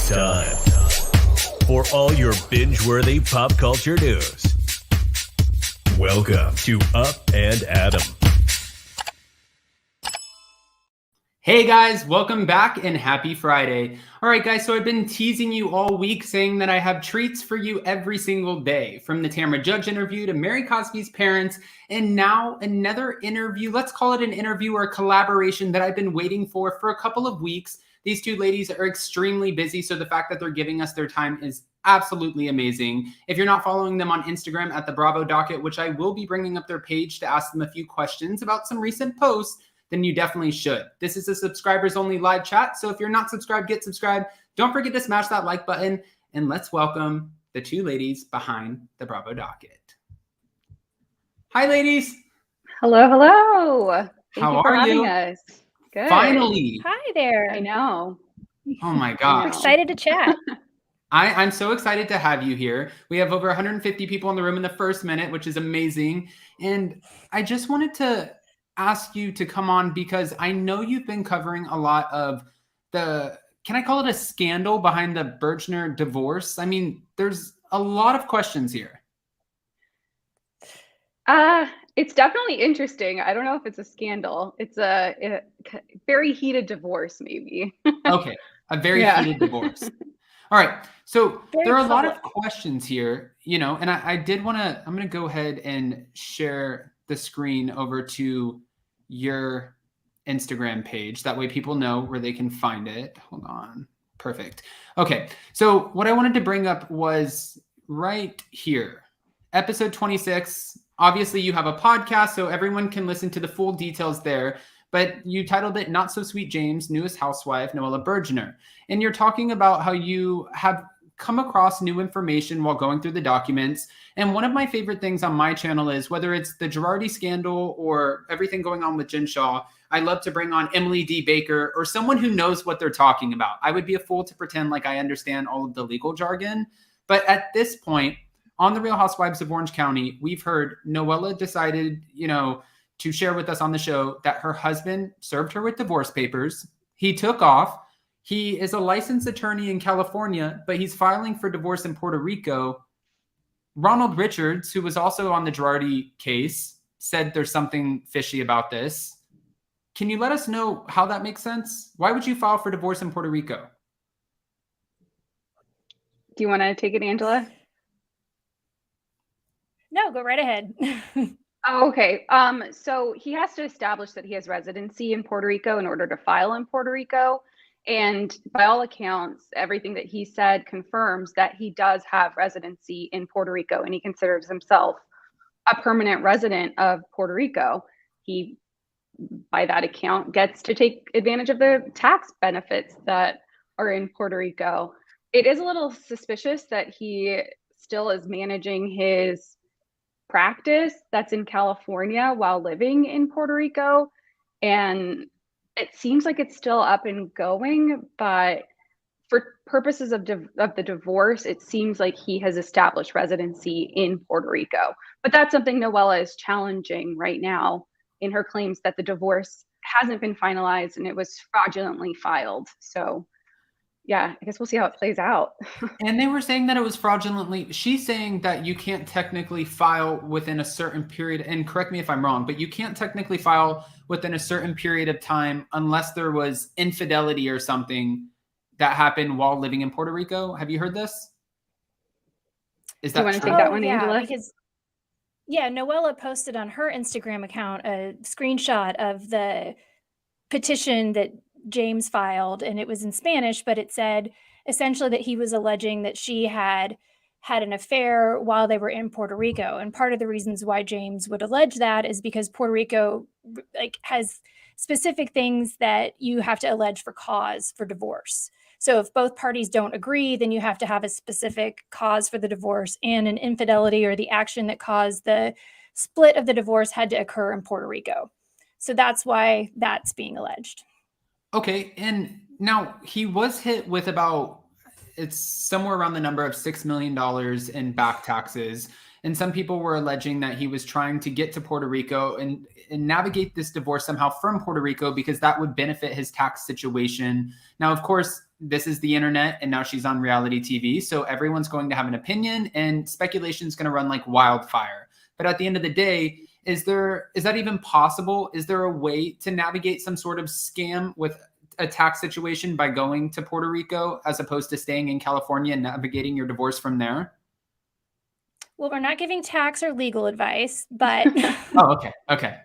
It's time for all your binge-worthy pop culture news. Welcome to Up and Adam. Hey guys, welcome back and happy Friday. All right guys, so I've been teasing you all week saying that I have treats for you every single day, from the Tamra Judge interview to Mary Cosby's parents, and now another interview. Let's call it an interview or a collaboration that I've been waiting for a couple of weeks. These two ladies are extremely busy, so the fact that they're giving us their time is absolutely amazing. If you're not following them on Instagram at the Bravo Docket, which I will be bringing up their page to ask them a few questions about some recent posts, then you definitely should. This is a subscribers only live chat, so if you're not subscribed, get subscribed. Don't forget to smash that like button, and let's welcome the two ladies behind the Bravo Docket. Hi, ladies. Hello, hello. Thank How you for are having you? us. Good. Finally. Hi there. I know. Oh my I gosh. know. Excited to chat. I'm so excited to have you here. We have over 150 people in the room in the first minute, which is amazing. And I just wanted to ask you to come on because I know you've been covering a lot of the, can I call it a scandal behind the Bergener divorce? I mean, there's a lot of questions here. It's definitely interesting. I don't know if it's a scandal. It's a very heated divorce, maybe. Okay, a very heated divorce. All right, so there are a lot of questions here, you know, and I did want to, I'm going to go ahead and share the screen over to your Instagram page. That way people know where they can find it. Hold on. Perfect. Okay, so what I wanted to bring up was right here, episode 26. Obviously, you have a podcast, so everyone can listen to the full details there. But you titled it Not So Sweet James, US Housewife, Noella Bergener. And you're talking about how you have come across new information while going through the documents. And one of my favorite things on my channel is whether it's the Girardi scandal or everything going on with Jen Shaw, I love to bring on Emily D. Baker or someone who knows what they're talking about. I would be a fool to pretend like I understand all of the legal jargon. But at this point, on the Real Housewives of Orange County, we've heard Noella decided, you know, to share with us on the show that her husband served her with divorce papers. He took off. He is a licensed attorney in California, but he's filing for divorce in Puerto Rico. Ronald Richards, who was also on the Girardi case, said there's something fishy about this. Can you let us know how that makes sense? Why would you file for divorce in Puerto Rico? Do you want to take it, Angela? No, go right ahead. Oh, okay. So he has to establish that he has residency in Puerto Rico in order to file in Puerto Rico. And by all accounts, everything that he said confirms that he does have residency in Puerto Rico, and he considers himself a permanent resident of Puerto Rico. He, by that account, gets to take advantage of the tax benefits that are in Puerto Rico. It is a little suspicious that he still is managing his practice that's in California while living in Puerto Rico. And it seems like it's still up and going, but for purposes of the divorce, it seems like he has established residency in Puerto Rico. But that's something Noella is challenging right now in her claims that the divorce hasn't been finalized and it was fraudulently filed. So yeah, I guess we'll see how it plays out. And they were saying that it was fraudulently. She's saying that you can't technically file within a certain period, and correct me if I'm wrong, but you can't technically file within a certain period of time unless there was infidelity or something that happened while living in Puerto Rico. Have you heard this? Is that Do you want to true? take that one, yeah, Angela? because Noella posted on her Instagram account a screenshot of the petition that James filed, and it was in Spanish, but it said essentially that he was alleging that she had an affair while they were in Puerto Rico. And part of the reasons why James would allege that is because Puerto Rico has specific things that you have to allege for cause for divorce. So if both parties don't agree, then you have to have a specific cause for the divorce, and an infidelity or the action that caused the split of the divorce had to occur in Puerto Rico. So that's why that's being alleged. Okay, and now he was hit with it's somewhere around the number of $6 million in back taxes. And some people were alleging that he was trying to get to Puerto Rico and navigate this divorce somehow from Puerto Rico because that would benefit his tax situation. Now, of course, this is the internet and now she's on reality TV. So everyone's going to have an opinion and speculation is going to run like wildfire. But at the end of the day, is that even possible? Is there a way to navigate some sort of scam with a tax situation by going to Puerto Rico as opposed to staying in California and navigating your divorce from there? Well, we're not giving tax or legal advice, but oh, okay.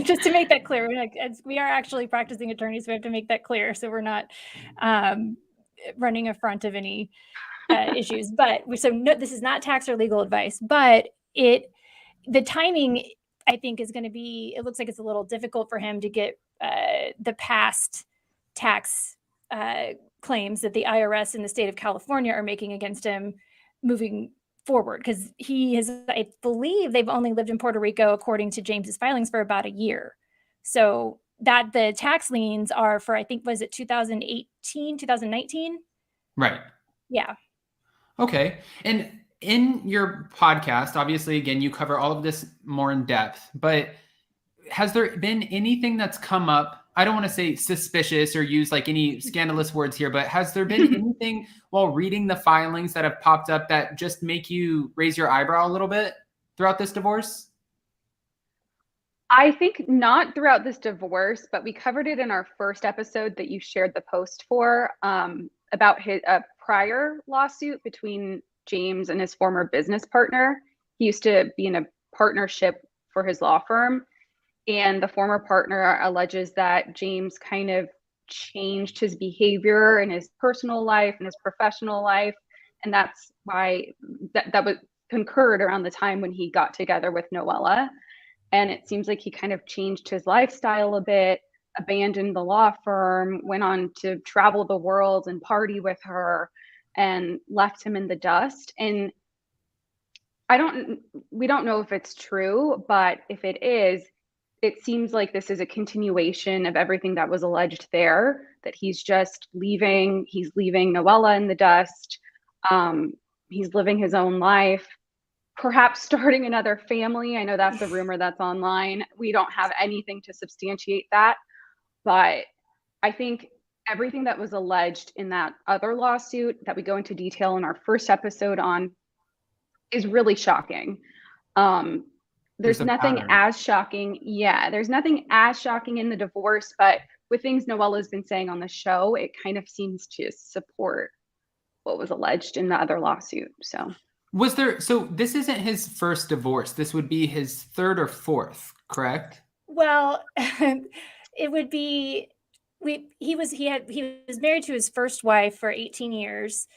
Just to make that clear, we are actually practicing attorneys, so we have to make that clear. So we're not running affront of any issues. But no, this is not tax or legal advice, but the timing, I think, is going to be, it looks like it's a little difficult for him to get the past tax claims that the IRS in the state of California are making against him moving forward, because I believe they've only lived in Puerto Rico, according to James's filings, for about a year. So that the tax liens are for, I think, was it 2018, 2019? Right. Yeah. Okay. And in your podcast, obviously, again, you cover all of this more in depth, but has there been anything that's come up? I don't want to say suspicious or use like any scandalous words here, but has there been anything while reading the filings that have popped up that just make you raise your eyebrow a little bit throughout this divorce? I think not throughout this divorce, but we covered it in our first episode that you shared the post for, about his prior lawsuit between James and his former business partner. He used to be in a partnership for his law firm, and the former partner alleges that James kind of changed his behavior in his personal life and his professional life, and that's why that was concurred around the time when he got together with Noella. And it seems like he kind of changed his lifestyle a bit, abandoned the law firm, went on to travel the world and party with her, and left him in the dust. And we don't know if it's true, but if it is, it seems like this is a continuation of everything that was alleged there, that he's leaving Noella in the dust. He's living his own life, perhaps starting another family. I know that's a rumor that's online. We don't have anything to substantiate that, but I think everything that was alleged in that other lawsuit that we go into detail in our first episode on is really shocking. There's nothing as shocking. Yeah, there's nothing as shocking in the divorce, but with things Noella's been saying on the show, it kind of seems to support what was alleged in the other lawsuit. So this isn't his first divorce. This would be his third or fourth, correct? Well, it would be, he was married to his first wife for 18 years.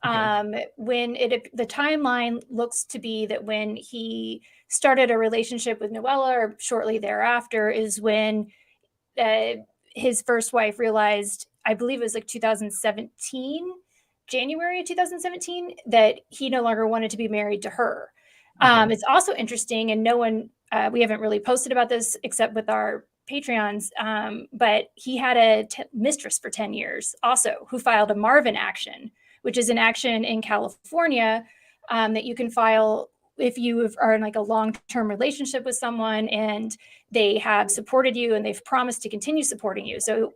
Okay. The timeline looks to be that when he started a relationship with Noella, or shortly thereafter, is when his first wife realized, I believe it was like 2017, January of 2017, that he no longer wanted to be married to her. Okay. It's also interesting, and no one, we haven't really posted about this except with our Patreons, but he had a mistress for 10 years also, who filed a Marvin action, which is an action in California that you can file if you are in like a long-term relationship with someone and they have supported you and they've promised to continue supporting you. So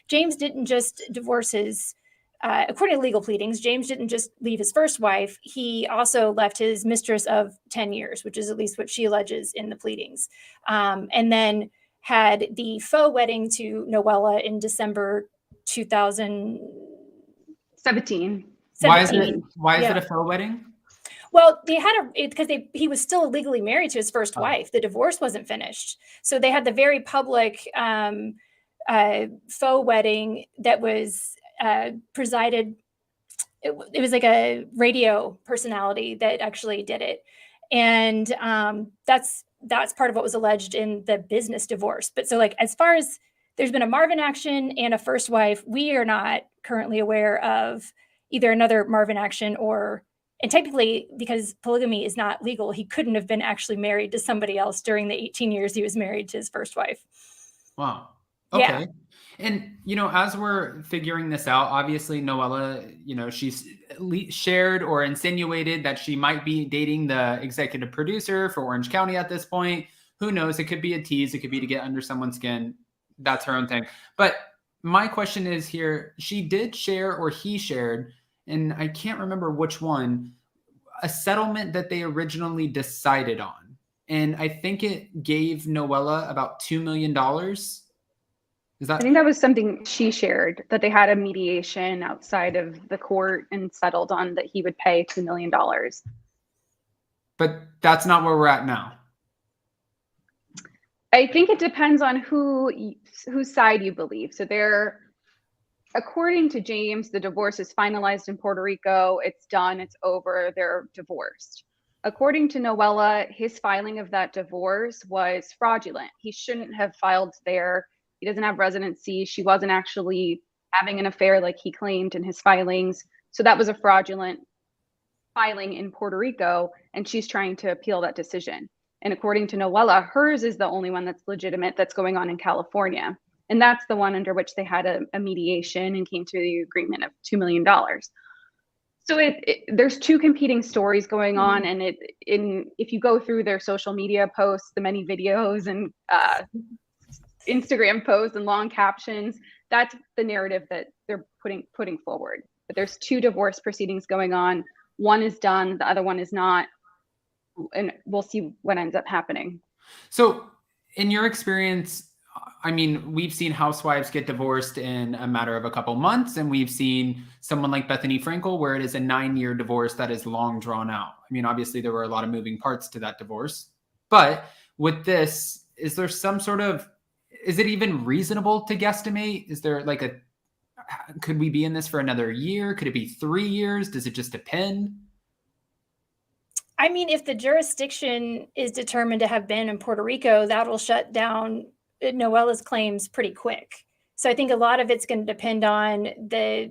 James didn't just divorce his, according to legal pleadings, James didn't just leave his first wife. He also left his mistress of 10 years, which is at least what she alleges in the pleadings. And then had the faux wedding to Noella in December 2017. Why is it a faux wedding? Well, they had because he was still legally married to his first wife. The divorce wasn't finished. So they had the very public faux wedding that was presided. It was like a radio personality that actually did it. And that's part of what was alleged in the business divorce. But so like, as far as there's been a Marvin action and a first wife, we are not currently aware of either another Marvin action and technically, because polygamy is not legal, he couldn't have been actually married to somebody else during the 18 years he was married to his first wife. Wow. Okay. Yeah. And, as we're figuring this out, obviously Noella, she's shared or insinuated that she might be dating the executive producer for Orange County at this point. Who knows? It could be a tease. It could be to get under someone's skin. That's her own thing. But my question is here, she did share, or he shared, and I can't remember which one, a settlement that they originally decided on. And I think it gave Noella about $2 million. I think that was something she shared, that they had a mediation outside of the court and settled on that he would pay $2 million. But that's not where we're at now. I think it depends on whose side you believe. So according to James, the divorce is finalized in Puerto Rico. It's done. It's over. They're divorced. According to Noella, his filing of that divorce was fraudulent. He shouldn't have filed there. He doesn't have residency. She wasn't actually having an affair like he claimed in his filings. So that was a fraudulent filing in Puerto Rico, and she's trying to appeal that decision. And according to Noella, hers is the only one that's legitimate that's going on in California. And that's the one under which they had a mediation and came to the agreement of $2 million. So there's two competing stories going on. And if you go through their social media posts, the many videos and Instagram posts and long captions, that's the narrative that they're putting forward. But there's two divorce proceedings going on. One is done, the other one is not. And we'll see what ends up happening. So in your experience, I mean, we've seen housewives get divorced in a matter of a couple months, and we've seen someone like Bethany Frankel where it is a 9-year divorce that is long drawn out. I mean, obviously there were a lot of moving parts to that divorce, but with this, is there some sort of, is it even reasonable to guesstimate? Is there could we be in this for another year? Could it be 3 years? Does it just depend? I mean, if the jurisdiction is determined to have been in Puerto Rico, that'll shut down Noella's claims pretty quick. So I think a lot of it's going to depend on the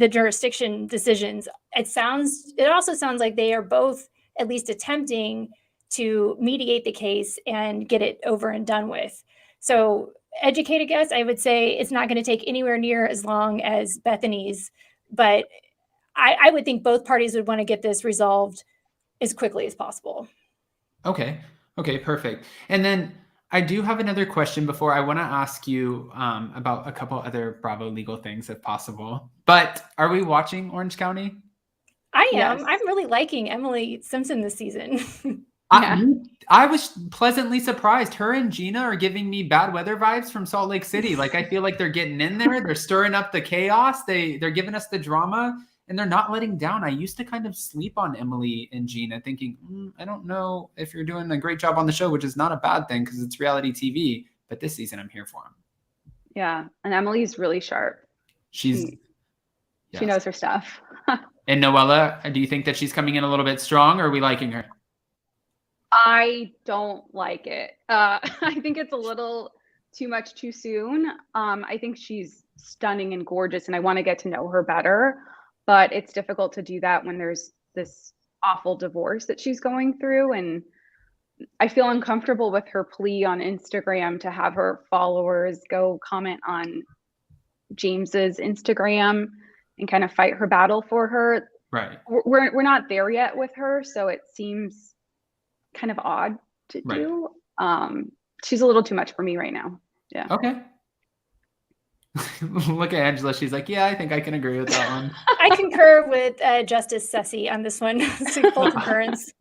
jurisdiction decisions. It also sounds like they are both at least attempting to mediate the case and get it over and done with. So educated guess, I would say it's not going to take anywhere near as long as Bethany's, but I would think both parties would want to get this resolved as quickly as possible. Okay, perfect. And then I do have another question before I want to ask you about a couple other Bravo legal things if possible. But are we watching Orange County? I am. Yes. I'm really liking Emily Simpson this season. I was pleasantly surprised. Her and Gina are giving me bad weather vibes from Salt Lake City. Like, I feel like they're getting in there. They're stirring up the chaos. They're giving us the drama, and they're not letting down. I used to kind of sleep on Emily and Gina, thinking, I don't know if you're doing a great job on the show, which is not a bad thing because it's reality TV. But this season, I'm here for them. Yeah, and Emily's really sharp. She knows her stuff. And Noella, do you think that she's coming in a little bit strong, or are we liking her? I don't like it. I think it's a little too much too soon. I think she's stunning and gorgeous, and I want to get to know her better. But it's difficult to do that when there's this awful divorce that she's going through. And I feel uncomfortable with her plea on Instagram to have her followers go comment on James's Instagram and kind of fight her battle for her. Right. We're not there yet with her, so it seems kind of odd to do. She's a little too much for me right now. Yeah. Okay. Look at Angela. She's like, yeah, I think I can agree with that one. I concur with Justice Ceci on this one. Full concurrence.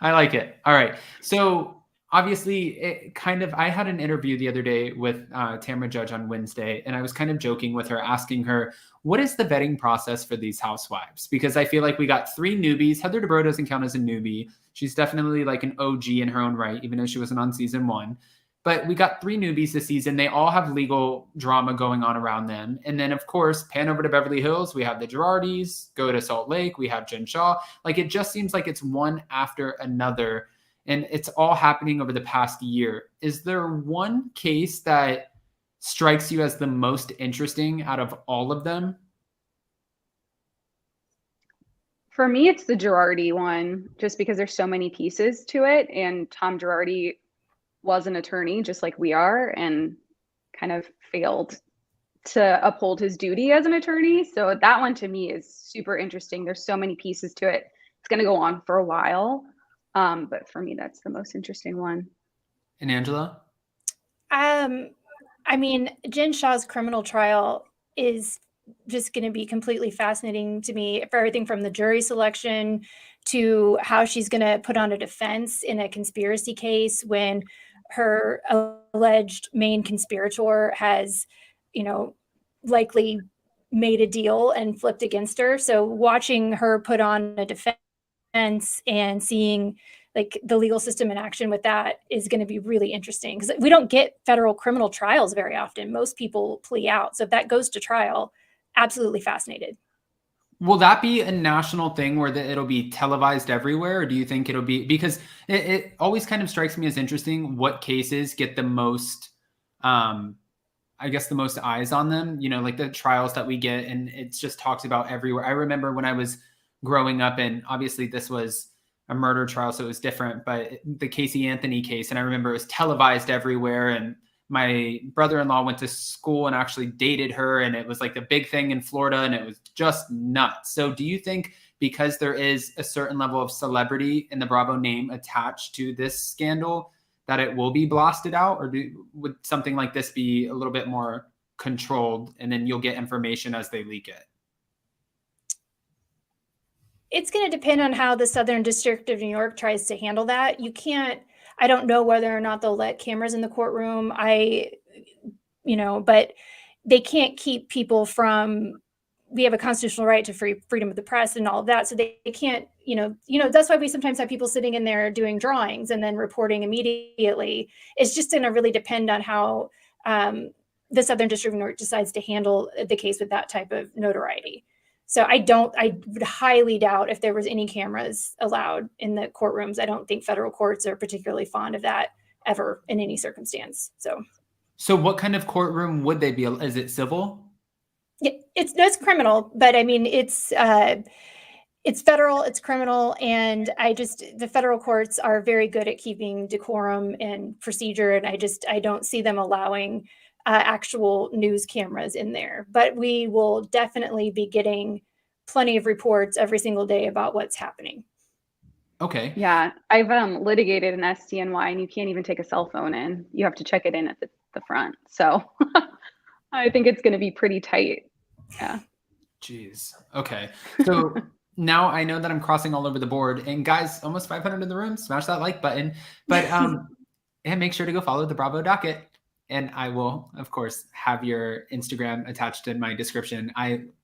I like it. All right. So obviously I had an interview the other day with Tamra Judge on Wednesday, and I was kind of joking with her, asking her, what is the vetting process for these housewives? Because I feel like we got 3 newbies. Heather Dubrow doesn't count as a newbie. She's definitely like an OG in her own right, even though she wasn't on season 1. But we got 3 newbies this season. They all have legal drama going on around them. And then, of course, pan over to Beverly Hills. We have the Girardis. Go to Salt Lake. We have Jen Shaw. Like, it just seems like it's one after another. And it's all happening over the past year. Is there one case that strikes you as the most interesting out of all of them? For me, it's the Girardi one, just because there's so many pieces to it. And Tom Girardi was an attorney just like we are. And kind of failed to uphold his duty as an attorney. So that one to me is super interesting. There's so many pieces to it. It's going to go on for a while. But for me, that's the most interesting one. And Angela? I mean, Jen Shah's criminal trial is just going to be completely fascinating to me, for everything from the jury selection to how she's going to put on a defense in a conspiracy case when her alleged main conspirator has, likely made a deal and flipped against her. So watching her put on a defense and seeing like the legal system in action with that is going to be really interesting, because we don't get federal criminal trials very often. Most people plea out. So if that goes to trial, absolutely fascinated. Will that be a national thing where it'll be televised everywhere? Or do you think it'll be, because it always kind of strikes me as interesting what cases get the most, I guess the most eyes on them, like the trials that we get, and it's just talked about everywhere. I remember when I was growing up, and obviously this was a murder trial, so it was different, but the Casey Anthony case, and I remember it was televised everywhere, and my brother-in-law went to school and actually dated her, and it was like the big thing in Florida, and it was just nuts. So do you think because there is a certain level of celebrity in the Bravo name attached to this scandal that it will be blasted out, or would something like this be a little bit more controlled and then you'll get information as they leak it? It's going to depend on how the Southern District of New York tries to handle that. I don't know whether or not they'll let cameras in the courtroom. But they can't keep people from, we have a constitutional right to freedom of the press and all of that. So they can't, that's why we sometimes have people sitting in there doing drawings and then reporting immediately. It's just going to really depend on how the Southern District of New York decides to handle the case with that type of notoriety. So I would highly doubt if there was any cameras allowed in the courtrooms. I don't think federal courts are particularly fond of that ever in any circumstance. So what kind of courtroom would they be? Is it civil? Yeah, it's criminal, but I mean, it's federal, it's criminal. And the federal courts are very good at keeping decorum and procedure. And I don't see them allowing actual news cameras in there, but we will definitely be getting plenty of reports every single day about what's happening. Okay. Yeah, I've litigated an SDNY, and you can't even take a cell phone in. You have to check it in at the front. So I think it's going to be pretty tight. Yeah. Jeez. Okay. So now I know that I'm crossing all over the board, and guys, almost 500 in the room, smash that like button, but and make sure to go follow the Bravo Docket. And I will, of course, have your Instagram attached in my description.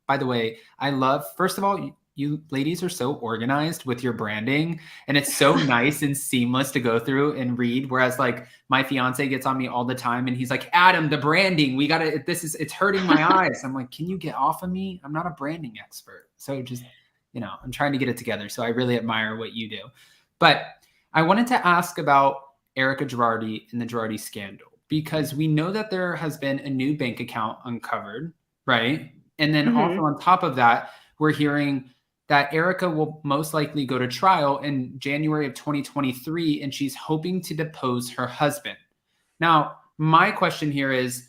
By the way, I love, first of all, you ladies are so organized with your branding, and it's so nice and seamless to go through and read. Whereas like my fiance gets on me all the time and he's like, Adam, the branding, it's hurting my eyes. I'm like, can you get off of me? I'm not a branding expert. So just, I'm trying to get it together. So I really admire what you do. But I wanted to ask about Erika Girardi and the Girardi scandal, because we know that there has been a new bank account uncovered, right? And then also on top of that, we're hearing that Erika will most likely go to trial in January of 2023, and she's hoping to depose her husband. Now, my question here is,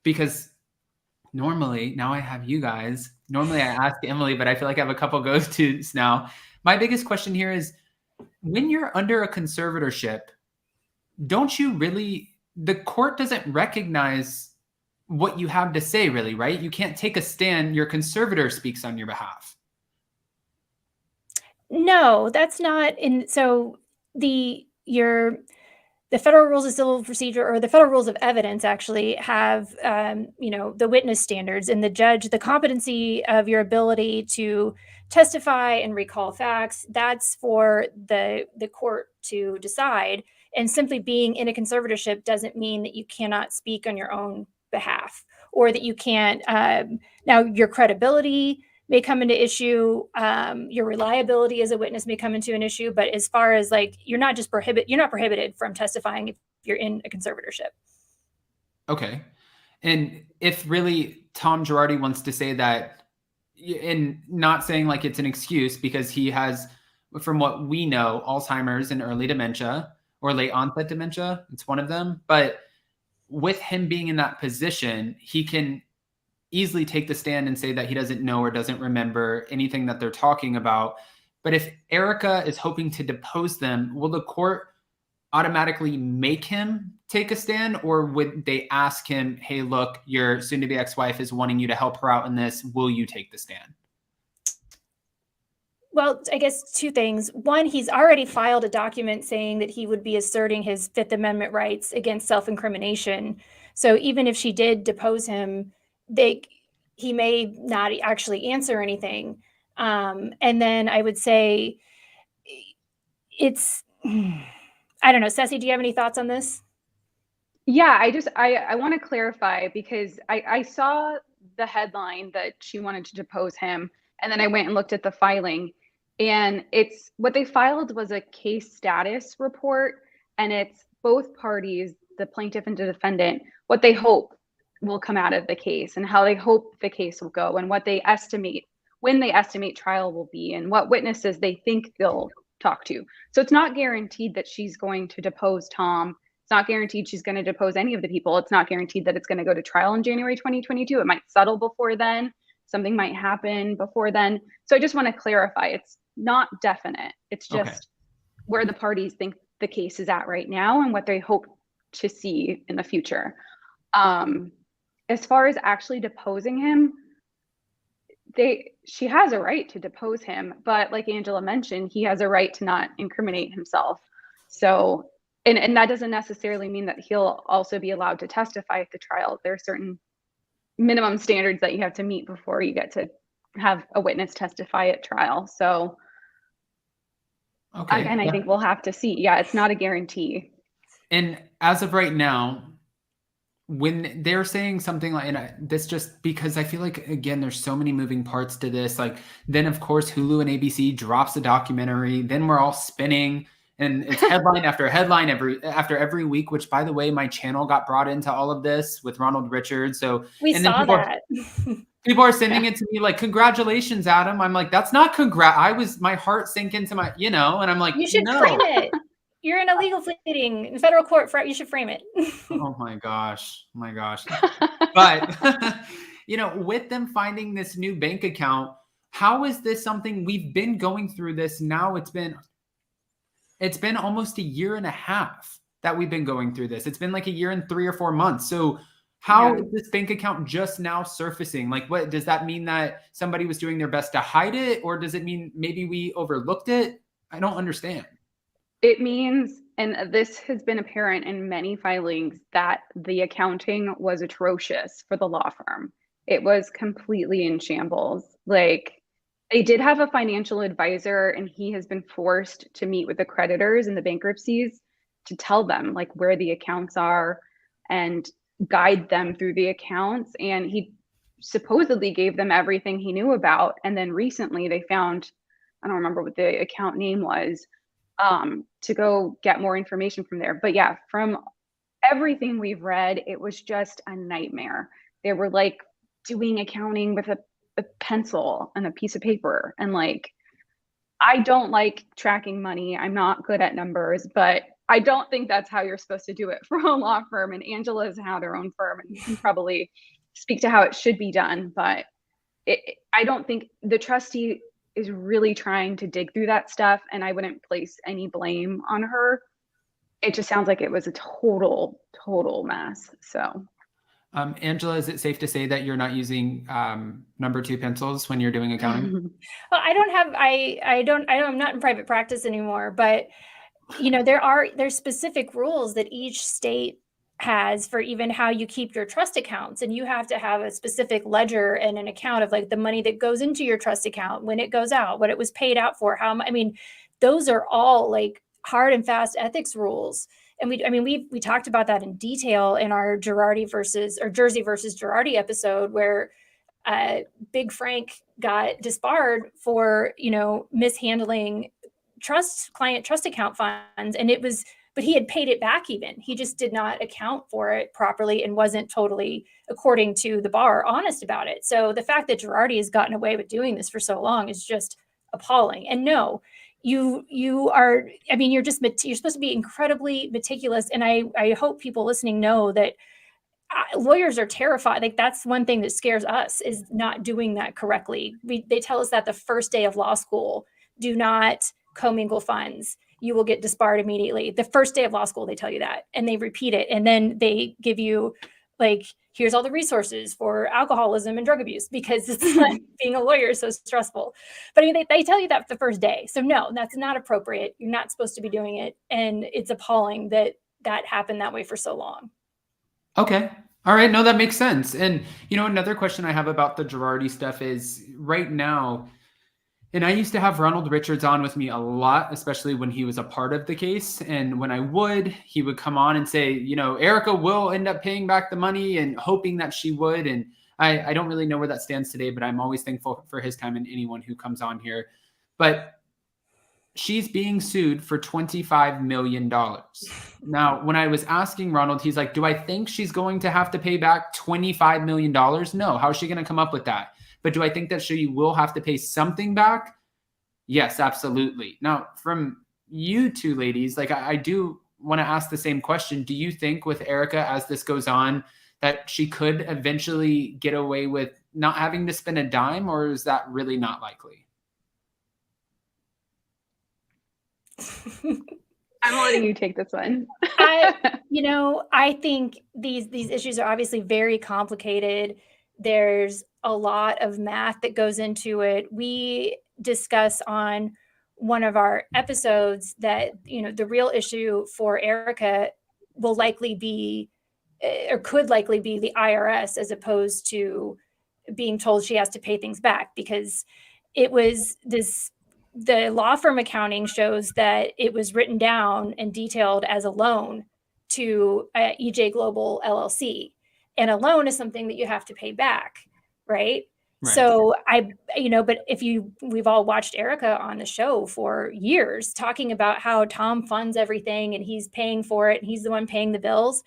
because normally, now I have you guys, normally I ask Emily, but I feel like I have a couple go-tos now. My biggest question here is, when you're under a conservatorship, the court doesn't recognize what you have to say, really, right? You can't take a stand. Your conservator speaks on your behalf. No, that's not. So the federal rules of civil procedure, or the federal rules of evidence, actually have, the witness standards, and the competency of your ability to testify and recall facts. That's for the court to decide. And simply being in a conservatorship doesn't mean that you cannot speak on your own behalf, or that you can't. Now, your credibility may come into issue. Your reliability as a witness may come into an issue. But as far as you're not prohibited from testifying if you're in a conservatorship. Okay. And if really Tom Girardi wants to say that, and not saying it's an excuse, because he has, from what we know, Alzheimer's and early dementia, or late onset dementia. It's one of them. But with him being in that position, he can easily take the stand and say that he doesn't know or doesn't remember anything that they're talking about. But if Erika is hoping to depose them, will the court automatically make him take a stand, or would they ask him, hey, look, your soon-to-be ex-wife is wanting you to help her out in this. Will you take the stand? Well, I guess two things. One, he's already filed a document saying that he would be asserting his Fifth Amendment rights against self-incrimination. So even if she did depose him, he may not actually answer anything. And then I would say I don't know. Ceci, do you have any thoughts on this? Yeah, I want to clarify because I saw the headline that she wanted to depose him, and then I went and looked at the filing, and it's what they filed was a case status report, and it's both parties, the plaintiff and the defendant, what they hope will come out of the case and how they hope the case will go and what they estimate, when they estimate trial will be, and what witnesses they think they'll talk to. So it's not guaranteed that she's going to depose Tom. It's not guaranteed she's going to depose any of the people. It's not guaranteed that it's going to go to trial in January 2022. It might settle before then. Something might happen before then. So I just want to clarify, it's not definite. It's just where the parties think the case is at right now and what they hope to see in the future. As far as actually deposing him, she has a right to depose him, but like Angela mentioned, he has a right to not incriminate himself. So, and that doesn't necessarily mean that he'll also be allowed to testify at the trial. There are certain minimum standards that you have to meet before you get to have a witness testify at trial. So, again, I think we'll have to see. Yeah, it's not a guarantee. And as of right now, when they're saying something like, and this just because I feel like, again, there's so many moving parts to this. Like, then of course, Hulu and ABC drops a documentary. Then we're all spinning, and it's headline after headline after every week, which, by the way, my channel got brought into all of this with Ronald Richards. So we saw that. People are sending it to me like, congratulations, Adam. I'm like, that's not my heart sank into my, and I'm like, you should frame it. You're in a legal pleading in federal court. You should frame it. Oh my gosh. But, with them finding this new bank account, how is this something we've been going through this now? It's been almost a year and a half that we've been going through this. It's been like a year and 3 or 4 months. So how is this bank account just now surfacing? Like, what does that mean, that somebody was doing their best to hide it? Or does it mean maybe we overlooked it? I don't understand. It means, and this has been apparent in many filings, that the accounting was atrocious for the law firm. It was completely in shambles. Like, they did have a financial advisor, and he has been forced to meet with the creditors and the bankruptcies to tell them like where the accounts are and guide them through the accounts. And he supposedly gave them everything he knew about. And then recently they found, I don't remember what the account name was, to go get more information from there. But yeah, from everything we've read, it was just a nightmare. They were like doing accounting with a pencil and a piece of paper. And like, I don't like tracking money. I'm not good at numbers, but I don't think that's how you're supposed to do it for a law firm. And Angela's had her own firm and can probably speak to how it should be done. But I don't think the trustee is really trying to dig through that stuff, and I wouldn't place any blame on her. It just sounds like it was a total mess. So, Angela, is it safe to say that you're not using number 2 pencils when you're doing accounting? Well, I'm not in private practice anymore, but there's specific rules that each state has for even how you keep your trust accounts. And you have to have a specific ledger and an account of like the money that goes into your trust account, when it goes out, what it was paid out for, those are all like hard and fast ethics rules. And we talked about that in detail in our Jersey versus Girardi episode, where Big got disbarred for, mishandling client trust account funds. And but he had paid it back even. He just did not account for it properly and wasn't totally, according to the bar, honest about it. So the fact that Girardi has gotten away with doing this for so long is just appalling. And no, you're supposed to be incredibly meticulous. And I hope people listening know that lawyers are terrified. Like, that's one thing that scares us, is not doing that correctly. They tell us that the first day of law school, do not commingle funds. You will get disbarred immediately. The first day of law school, they tell you that, and they repeat it. And then they give you, like, here's all the resources for alcoholism and drug abuse, because it's like being a lawyer is so stressful. But I mean, they tell you that the first day. So no, that's not appropriate. You're not supposed to be doing it. And it's appalling that that happened that way for so long. Okay. All right. No, that makes sense. And, another question I have about the Girardi stuff is, right now, and I used to have Ronald Richards on with me a lot, especially when he was a part of the case. And when he would come on and say, Erika will end up paying back the money, and hoping that she would. And I don't really know where that stands today, but I'm always thankful for his time and anyone who comes on here. But she's being sued for $25 million. Now, when I was asking Ronald, he's like, do I think she's going to have to pay back $25 million? No. How is she going to come up with that? But do I think that she will have to pay something back? Yes, absolutely. Now, from you two ladies, like, I do want to ask the same question. Do you think with Erika, as this goes on, that she could eventually get away with not having to spend a dime, or is that really not likely? I'm letting you take this one. I think these issues are obviously very complicated. There's a lot of math that goes into it. We discuss on one of our episodes that, the real issue for Erika will likely be, or could likely be, the IRS, as opposed to being told she has to pay things back, because it was the law firm accounting shows that it was written down and detailed as a loan to EJ Global LLC. And a loan is something that you have to pay back, right? So but we've all watched Erika on the show for years talking about how Tom funds everything and he's paying for it and he's the one paying the bills.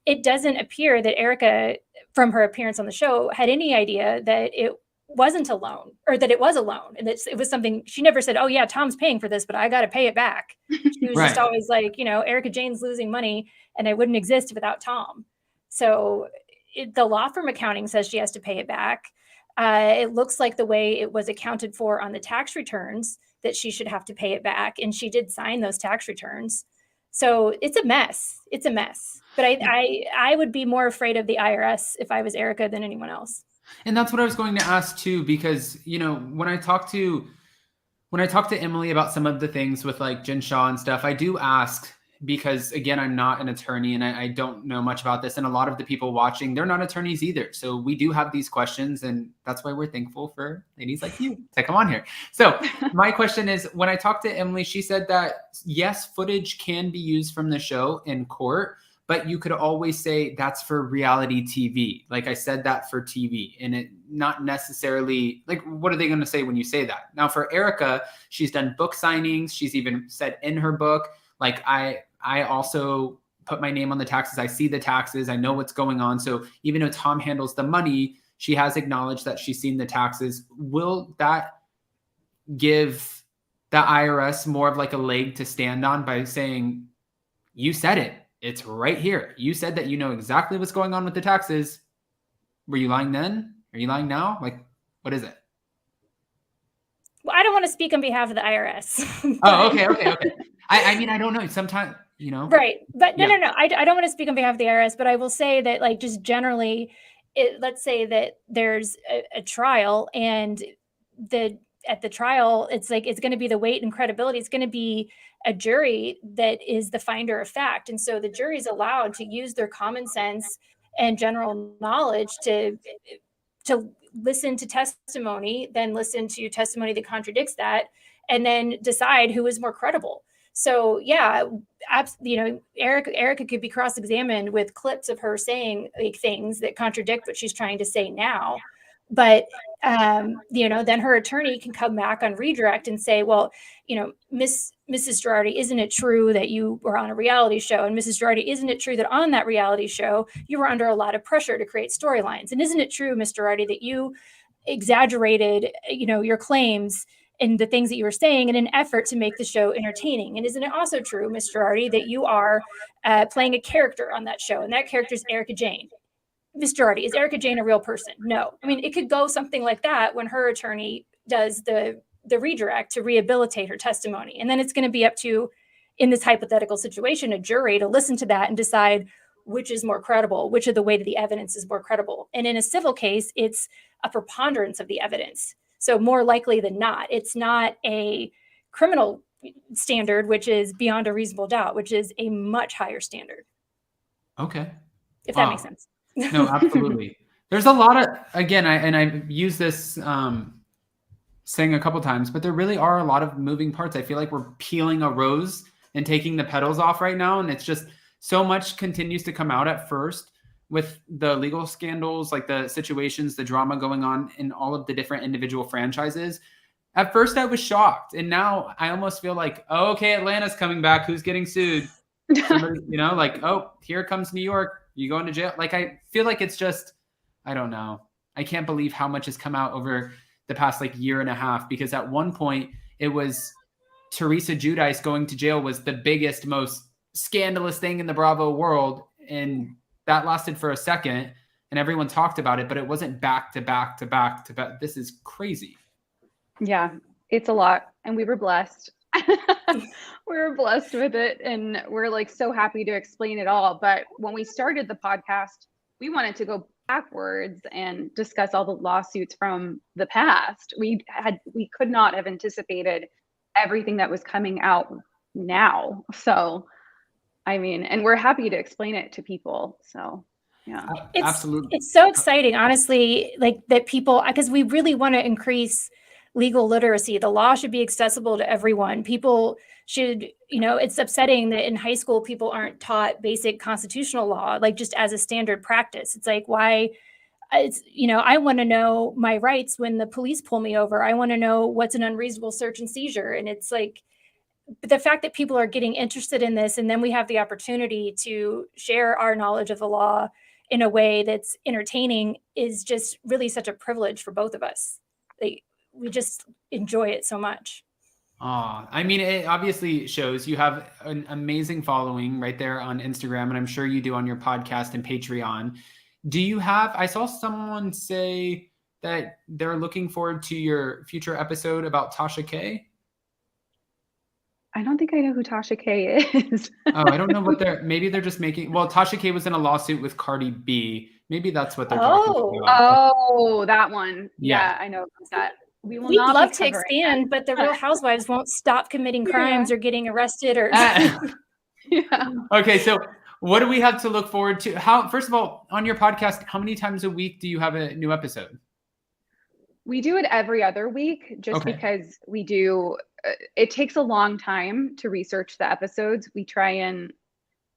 It doesn't appear that Erika, from her appearance on the show, had any idea that it wasn't a loan, or that it was a loan, and that it was something. She never said, oh yeah, Tom's paying for this, but I got to pay it back. She was just always like, Erika Jane's losing money and it wouldn't exist without Tom. So the law firm accounting says she has to pay it back. It looks like the way it was accounted for on the tax returns that she should have to pay it back. And she did sign those tax returns. So it's a mess. It's a mess. But I would be more afraid of the IRS if I was Erika than anyone else. And that's what I was going to ask too, because, when I talk to Emily about some of the things with like Jen Shaw and stuff, I do ask, because again, I'm not an attorney and I don't know much about this. And a lot of the people watching, they're not attorneys either. So we do have these questions, and that's why we're thankful for ladies like you to come on here. So my question is, when I talked to Emily, she said that yes, footage can be used from the show in court, but you could always say that's for reality TV. Like, I said that for TV, and it not necessarily, like, what are they going to say when you say that? Now for Erika, she's done book signings. She's even said in her book, like, I also put my name on the taxes. I see the taxes. I know what's going on. So even though Tom handles the money, she has acknowledged that she's seen the taxes. Will that give the IRS more of like a leg to stand on by saying, you said it? It's right here. You said that you know exactly what's going on with the taxes. Were you lying then? Are you lying now? Like, what is it? Well, I don't want to speak on behalf of the IRS. Oh, okay. I mean, I don't know. Sometimes, Right. But no. I don't want to speak on behalf of the IRS, but I will say that, like, just generally, let's say that there's a trial, and at the trial, it's like, it's going to be the weight and credibility. It's going to be a jury that is the finder of fact. And so the jury is allowed to use their common sense and general knowledge to listen to testimony, then listen to testimony that contradicts that, and then decide who is more credible. So yeah, Erika could be cross-examined with clips of her saying like things that contradict what she's trying to say now. But, then her attorney can come back on redirect and say, well, Mrs. Girardi, isn't it true that you were on a reality show? And Mrs. Girardi, isn't it true that on that reality show, you were under a lot of pressure to create storylines? And isn't it true, Ms. Girardi, that you exaggerated, your claims and the things that you were saying in an effort to make the show entertaining? And isn't it also true, Ms. Girardi, that you are playing a character on that show, and that character is Erika Jane? Miss Girardi, is Erika Jayne a real person? No. I mean, it could go something like that when her attorney does the redirect to rehabilitate her testimony. And then it's going to be up to, in this hypothetical situation, a jury to listen to that and decide which is more credible, which of the weight of the evidence is more credible. And in a civil case, it's a preponderance of the evidence. So more likely than not, it's not a criminal standard, which is beyond a reasonable doubt, which is a much higher standard. Okay. If that makes sense. No, absolutely. There's a lot of, again, I've used this saying a couple times, but there really are a lot of moving parts. I feel like we're peeling a rose and taking the petals off right now. And it's just so much continues to come out at first with the legal scandals, like the situations, the drama going on in all of the different individual franchises. At first I was shocked. And now I almost feel like, oh, okay, Atlanta's coming back. Who's getting sued? Somebody, like, oh, here comes New York. You going to jail? Like, I feel like it's just, I don't know. I can't believe how much has come out over the past year and a half, because at one point it was Teresa Giudice going to jail was the biggest, most scandalous thing in the Bravo world. And that lasted for a second and everyone talked about it, but it wasn't back to back to back to back. This is crazy. Yeah, it's a lot. And we were blessed. We were blessed with it. And we're so happy to explain it all. But when we started the podcast, we wanted to go backwards and discuss all the lawsuits from the past. We could not have anticipated everything that was coming out now. So, I mean, and we're happy to explain it to people. So, yeah. Absolutely. It's so exciting, honestly, that people, because we really want to increase legal literacy. The law should be accessible to everyone. People should, it's upsetting that in high school, people aren't taught basic constitutional law, just as a standard practice. It's why it's, I want to know my rights when the police pull me over. I want to know what's an unreasonable search and seizure. And it's the fact that people are getting interested in this, and then we have the opportunity to share our knowledge of the law in a way that's entertaining, is just really such a privilege for both of us. We just enjoy it so much. I mean, it obviously shows you have an amazing following right there on Instagram, and I'm sure you do on your podcast and Patreon. Do you have, I saw someone say that they're looking forward to your future episode about Tasha K. I don't think I know who Tasha K is. I don't know what maybe they're just making, Tasha K was in a lawsuit with Cardi B. Maybe that's what they're talking about. Oh, that one. Yeah, I know about that. We'd love to expand, but the Real Housewives won't stop committing crimes or getting arrested or. Yeah. Okay, so what do we have to look forward to? First of all, on your podcast, how many times a week do you have a new episode? We do it every other week, just because we do. It takes a long time to research the episodes. We try and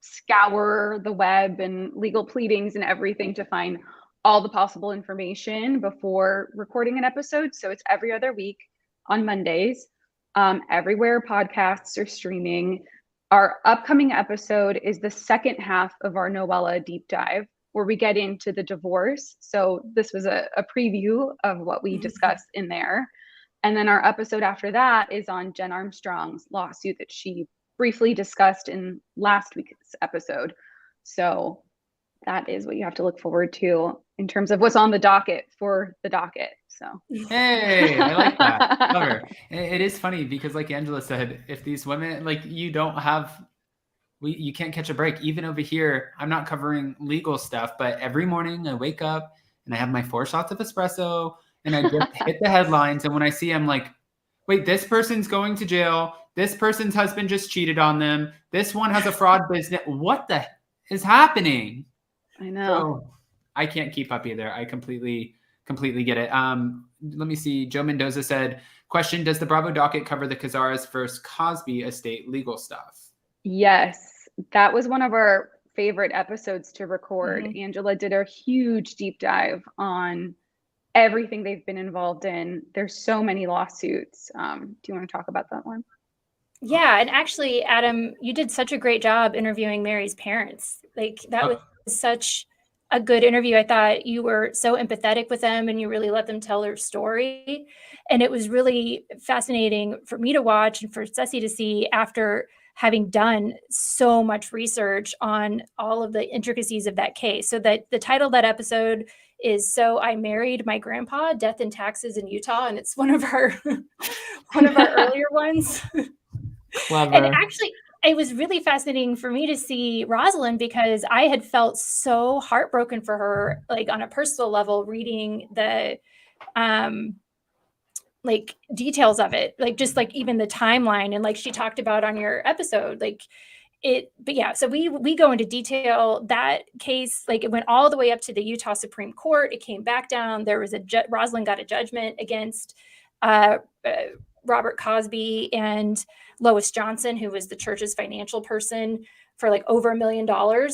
scour the web and legal pleadings and everything to find all the possible information before recording an episode. So it's every other week on Mondays. Everywhere podcasts are streaming. Our upcoming episode is the second half of our Noella deep dive, where we get into the divorce. So this was a preview of what we discussed in there. And then our episode after that is on Jen Armstrong's lawsuit that she briefly discussed in last week's episode. So that is what you have to look forward to in terms of what's on the docket for the docket. So hey, I like that. Love her. It is funny because, like Angela said, if these women, you don't have, you can't catch a break. Even over here, I'm not covering legal stuff, but every morning I wake up and I have my 4 shots of espresso and I just hit the headlines. And when I see, I'm like, wait, this person's going to jail. This person's husband just cheated on them. This one has a fraud business. What the is happening? I know. So I can't keep up either. I completely get it. Let me see. Joe Mendoza said, question, does the Bravo docket cover the Cazares versus Cosby estate legal stuff? Yes, that was one of our favorite episodes to record. Mm-hmm. Angela did a huge deep dive on everything they've been involved in. There's so many lawsuits. Do you want to talk about that one? Yeah, and actually, Adam, you did such a great job interviewing Mary's parents. That was such a good interview. I thought you were so empathetic with them and you really let them tell their story. And it was really fascinating for me to watch and for Ceci to see after having done so much research on all of the intricacies of that case. So that the title of that episode is So I Married My Grandpa, Death and Taxes in Utah. And it's one of our earlier ones. Clever. And actually, it was really fascinating for me to see Rosalind because I had felt so heartbroken for her, like on a personal level, reading the like details of it, like just like even the timeline, and like she talked about on your episode, like it. But yeah, so we go into detail that case. Like it went all the way up to the Utah Supreme Court. It came back down. There was Rosalind got a judgment against Robert Cosby and Lois Johnson, who was the church's financial person, for like over $1 million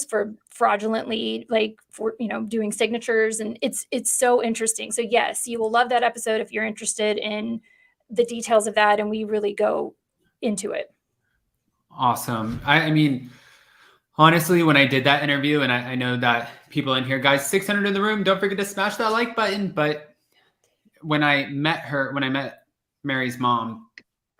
for fraudulently, like for, doing signatures. And it's so interesting. So yes, you will love that episode if you're interested in the details of that. And we really go into it. Awesome. I mean, honestly, when I did that interview, and I know that people in here, guys, 600 in the room, don't forget to smash that like button. But when I met Mary's mom,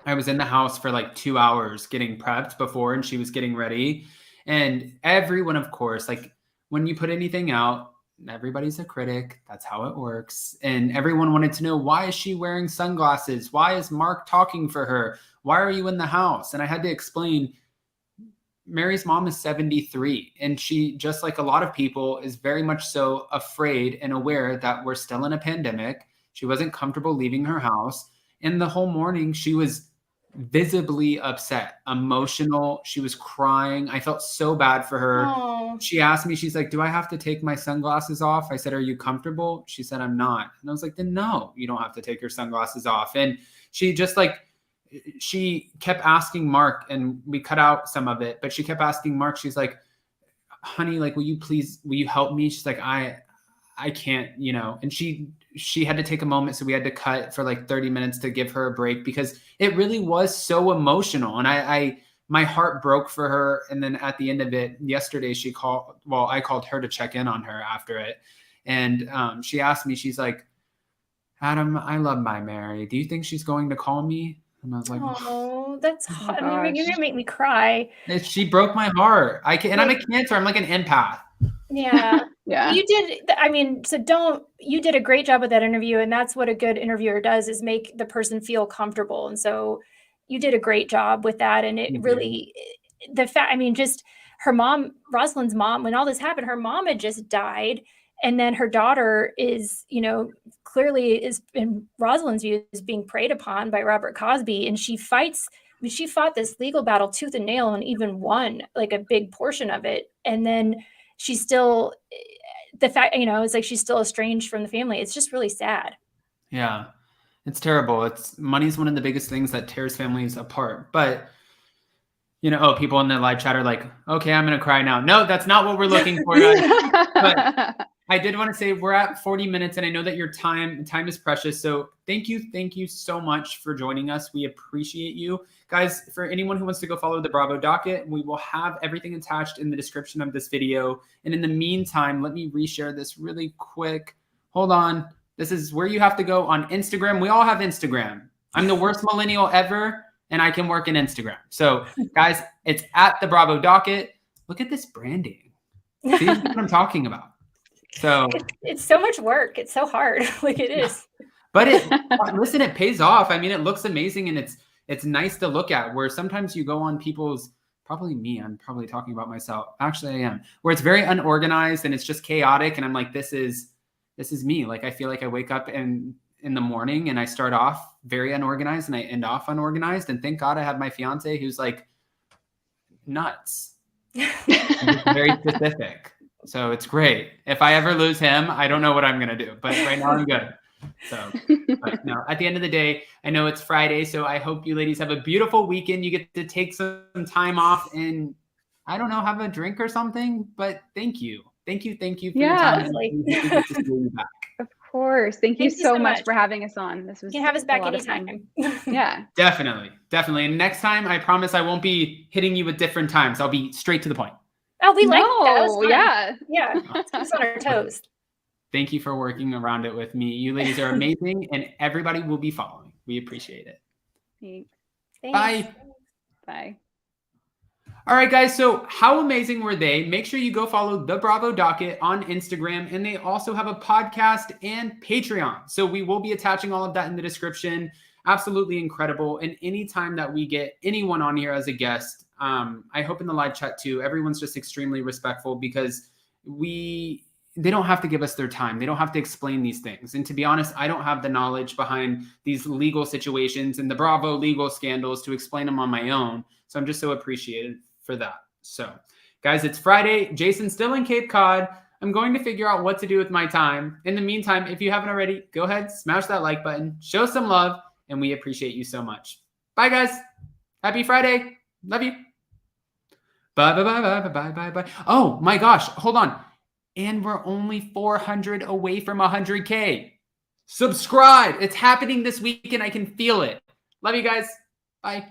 I was in the house for like 2 hours getting prepped before, and she was getting ready. And everyone, of course, like when you put anything out, everybody's a critic. That's how it works. And everyone wanted to know, why is she wearing sunglasses? Why is Mark talking for her? Why are you in the house? And I had to explain, Mary's mom is 73. And she, just like a lot of people, is very much so afraid and aware that we're still in a pandemic. She wasn't comfortable leaving her house. And the whole morning she was visibly upset, emotional. She was crying. I felt so bad for her. Aww. She asked me, she's like, do I have to take my sunglasses off? I said, are you comfortable? She said, I'm not. And I was like, then no, you don't have to take your sunglasses off. And she just like, she kept asking Mark, and we cut out some of it, but she kept asking Mark, she's like, honey, like, will you help me? She's like, I can't, and she had to take a moment. So we had to cut for like 30 minutes to give her a break, because it really was so emotional. And my heart broke for her. And then at the end of it yesterday, I called her to check in on her after it. And she asked me, she's like, Adam, I love my Mary. Do you think she's going to call me? And I was like, oh, that's hot. gosh. You're gonna make me cry. She broke my heart. And I'm a Cancer. I'm like an empath. Yeah. Yeah. You did a great job with that interview. And that's what a good interviewer does, is make the person feel comfortable. And so you did a great job with that. And it really, just her mom, Rosalind's mom, when all this happened, her mom had just died. And then her daughter is, clearly is, in Rosalind's view, is being preyed upon by Robert Cosby. And she fought this legal battle tooth and nail, and even won like a big portion of it. And then she's still, it's like she's still estranged from the family. It's just really sad. Yeah, it's terrible. Money's one of the biggest things that tears families apart. But, people in the live chat are like, okay, I'm going to cry now. No, that's not what we're looking for. But I did want to say we're at 40 minutes, and I know that your time is precious. So thank you so much for joining us. We appreciate you. Guys, for anyone who wants to go follow the Bravo Docket, we will have everything attached in the description of this video. And in the meantime, let me reshare this really quick. Hold on. This is where you have to go on Instagram. We all have Instagram. I'm the worst millennial ever, and I can work in Instagram. So guys, it's at the Bravo Docket. Look at this branding. See what I'm talking about. So it's so much work. It's so hard. Like it is. But listen, it pays off. I mean, it looks amazing, and it's nice to look at, where sometimes you go on people's, probably me, I'm probably talking about myself. Actually, I am, where it's very unorganized and it's just chaotic. And I'm like, this is me. Like, I feel like I wake up in the morning and I start off very unorganized and I end off unorganized. And thank God I have my fiance who's like nuts. Very specific. So it's great. If I ever lose him, I don't know what I'm going to do, but right now I'm good. So, but no, at the end of the day, I know it's Friday, so I hope you ladies have a beautiful weekend. You get to take some time off and, I don't know, have a drink or something, but thank you. Thank you for your time. Of course. Thank you so much for having us on. This was You can have us back anytime. Yeah. Definitely. And next time, I promise I won't be hitting you with different times. I'll be straight to the point. Oh, we like that. Yeah. Keep us on our toes. Thank you for working around it with me. You ladies are amazing, and everybody will be following. We appreciate it. Thanks. Bye. Bye. All right, guys. So how amazing were they? Make sure you go follow the Bravo Docket on Instagram. And they also have a podcast and Patreon. So we will be attaching all of that in the description. Absolutely incredible. And anytime that we get anyone on here as a guest, I hope in the live chat too, everyone's just extremely respectful because they don't have to give us their time. They don't have to explain these things. And to be honest, I don't have the knowledge behind these legal situations and the Bravo legal scandals to explain them on my own. So I'm just so appreciated for that. So guys, it's Friday. Jason's still in Cape Cod. I'm going to figure out what to do with my time. In the meantime, if you haven't already, go ahead, smash that like button, show some love, and we appreciate you so much. Bye, guys. Happy Friday. Love you. Bye, bye, bye, bye, bye, bye, bye. Oh my gosh, hold on. And we're only 400 away from 100K. Subscribe. It's happening this week and I can feel it. Love you guys. Bye.